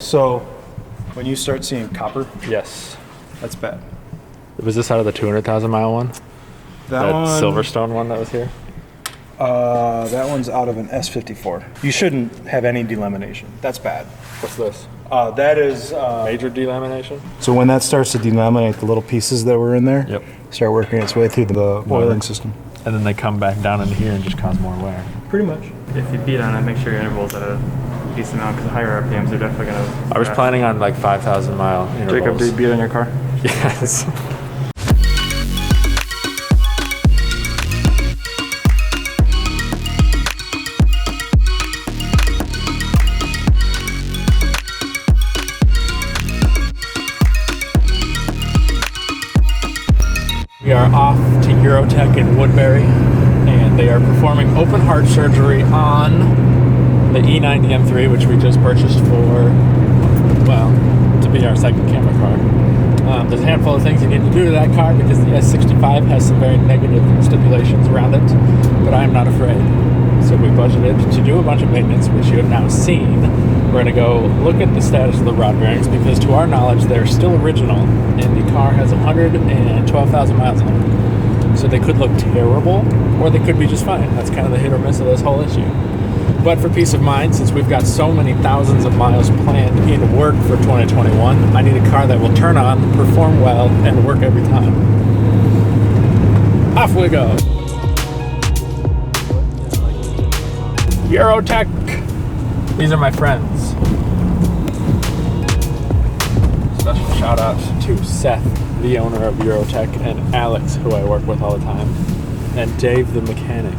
So, when you start seeing copper, Yes. that's bad. Was this out of the 200,000 mile one? That one, Silverstone one that was here? that one's out of an S54. You shouldn't have any delamination. That's bad. What's this? That is Major delamination? So when that starts to delaminate, the little pieces that were in there Yep. start working its way through the oiling system. And then they come back down into here and just cause more wear. Pretty much. If you beat on it, make sure your interval's at a decent amount, because higher RPMs are definitely going to... I was planning on like 5,000 mile intervals. Jacob, did you beat on your car? Yes. We are off to Eurotech in Woodbury, and they are performing open heart surgery on the E9 M3, which we just purchased for, well, to be our second camera car. There's a handful of things you need to do to that car because the S65 has some very negative stipulations around it, but I'm not afraid. So we budgeted to do a bunch of maintenance, which you have now seen. We're going to go look at the status of the rod bearings because to our knowledge they're still original and the car has 112,000 miles on it. So they could look terrible or they could be just fine. That's kind of the hit or miss of this whole issue. But for peace of mind, since we've got so many thousands of miles planned in work for 2021, I need a car that will turn on, perform well, and work every time. Off we go. Eurotech. These are my friends. Special shout out to Seth, the owner of Eurotech, and Alex, who I work with all the time, and Dave, the mechanic.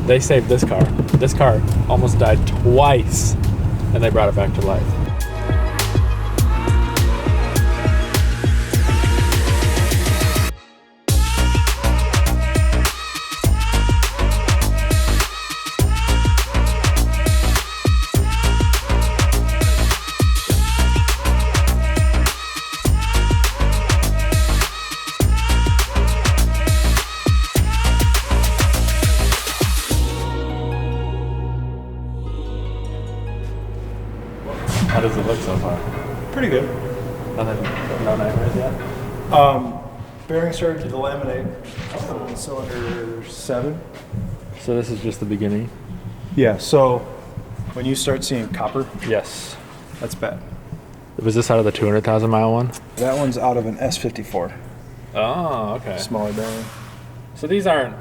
They saved this car. This car almost died twice, and they brought it back to life. How does it look so far? Pretty good. Nothing, no nightmares yet? Bearing started to delaminate on cylinder 7. So this is just the beginning? Yeah, so when you start seeing copper, Yes. that's bad. Was this out of the 200,000 mile one? That one's out of an S54. Oh, okay. Smaller bearing. So these aren't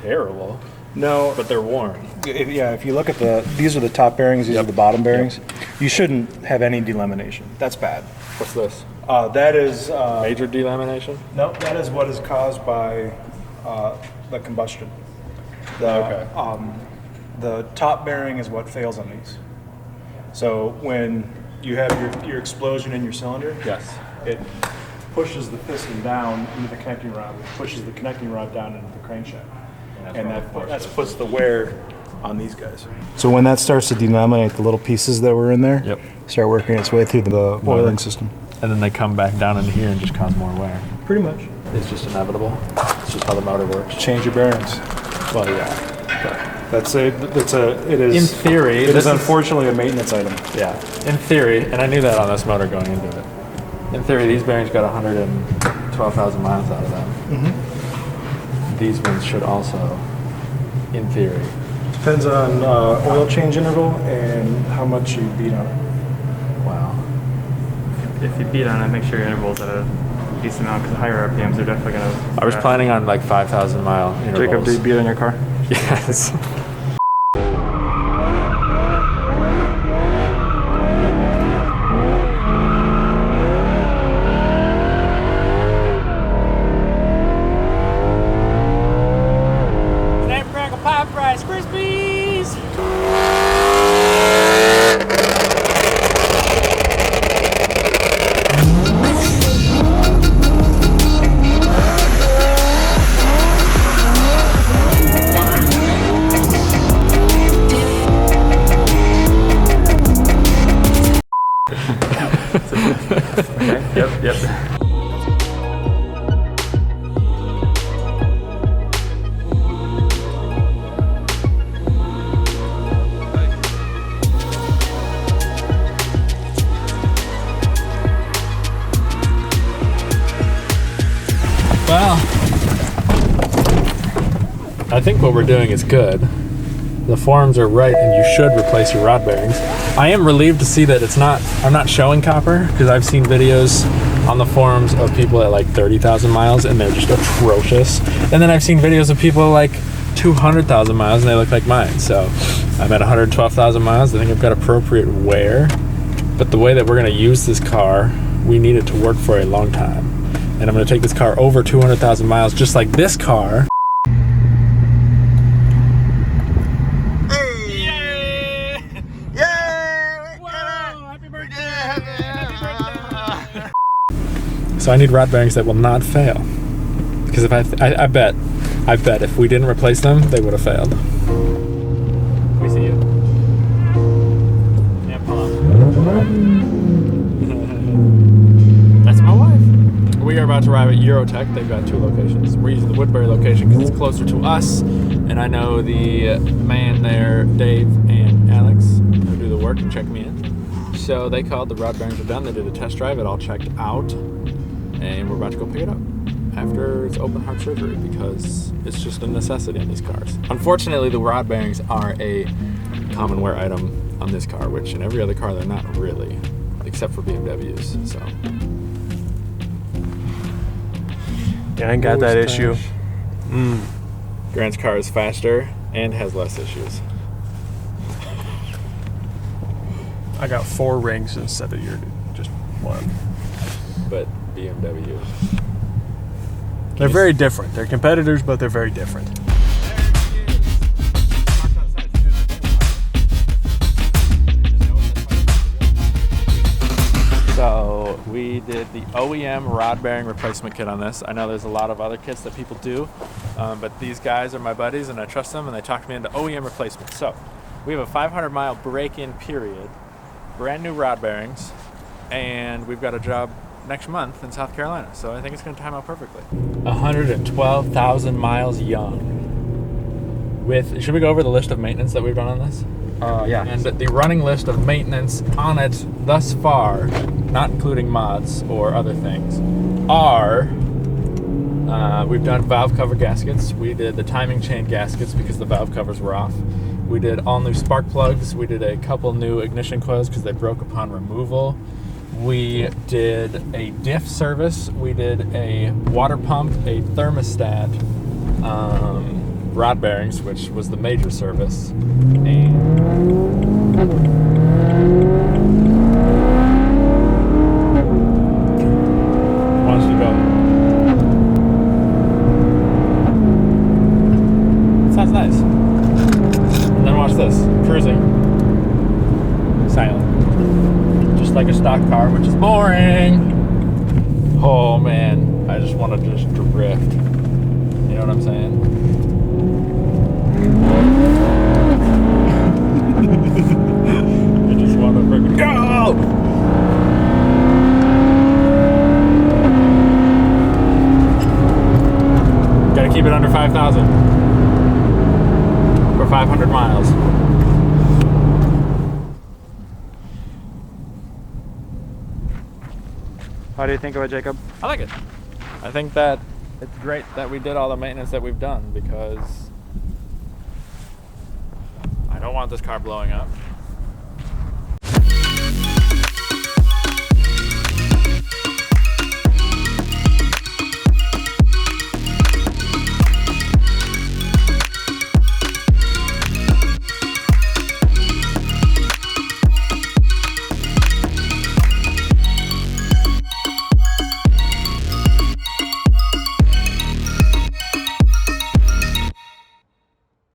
terrible, No, but they're worn. if you look at these are the top bearings, these are the bottom bearings. You shouldn't have any delamination. That's bad. What's this? That is Major delamination? no, that is what is caused by the combustion. The top bearing is what fails on these. So when you have your explosion in your cylinder, Yes. it pushes the piston down into the connecting rod, which pushes the connecting rod down into the crankshaft. And that puts the wear on these guys. So when that starts to delaminate, the little pieces that were in there Yep. start working its way through the oiling system. And then they come back down into here and just cause more wear. Pretty much. It's just inevitable. It's just how the motor works. Change your bearings. Well, yeah. It is. In theory, it this is unfortunately a maintenance item. Yeah. In theory, and I knew that on this motor going into it. In theory, these bearings got 112,000 miles out of them. Mm-hmm. These ones should also, in theory. Depends on oil change interval and how much you beat on it. Wow. If you beat on it, make sure your interval's at a decent amount, because higher RPMs are definitely going to... I was planning on like 5,000 mile intervals. Jacob, did you beat on your car? Yes. Snap, crackle, pop, Rice Krispies! Okay. Yep. I think what we're doing is good. The forums are right, and you should replace your rod bearings. I am relieved to see that I'm not showing copper, because I've seen videos on the forums of people at like 30,000 miles and they're just atrocious. And then I've seen videos of people at like 200,000 miles and they look like mine. So I'm at 112,000 miles. I think I've got appropriate wear. But the way that we're gonna use this car, we need it to work for a long time. And I'm gonna take this car over 200,000 miles, just like this car. So I need rod bearings that will not fail. Because if I bet if we didn't replace them, they would have failed. We see you. Yeah, pull up. That's my wife. We are about to arrive at Eurotech. They've got 2 locations. We're using the Woodbury location because it's closer to us. And I know the man there, Dave and Alex, who do the work and check me in. So they called, the rod bearings are done. They did a test drive. It all checked out. And we're about to go pick it up after it's open heart surgery because it's just a necessity in these cars. Unfortunately, the rod bearings are a common wear item on this car, which in every other car they're not really, except for BMWs. So yeah, I ain't got that issue. Grant's car is faster and has less issues. I got 4 rings instead of your just 1. But BMW. They're very different. They're competitors, but they're very different. So we did the OEM rod bearing replacement kit on this. I know there's a lot of other kits that people do, but these guys are my buddies and I trust them and they talked me into OEM replacement. So we have a 500-mile break-in period, brand new rod bearings, and we've got a job next month in South Carolina, so I think it's going to time out perfectly. 112,000 miles young. Should we go over the list of maintenance that we've done on this? Yeah. And the running list of maintenance on it thus far, not including mods or other things, are we've done valve cover gaskets. We did the timing chain gaskets because the valve covers were off. We did all new spark plugs. We did a couple new ignition coils because they broke upon removal. We did a diff service, we did a water pump, a thermostat, rod bearings, which was the major service, and wants to go. It sounds nice. And then watch this, cruising, silent. Just like a stock car, which is boring. Oh man, I just want to just drift. You know what I'm saying? I just want to freaking go! Gotta keep it under 5,000 for 500 miles. How do you think of it, Jacob? I like it. I think that it's great that we did all the maintenance that we've done because I don't want this car blowing up.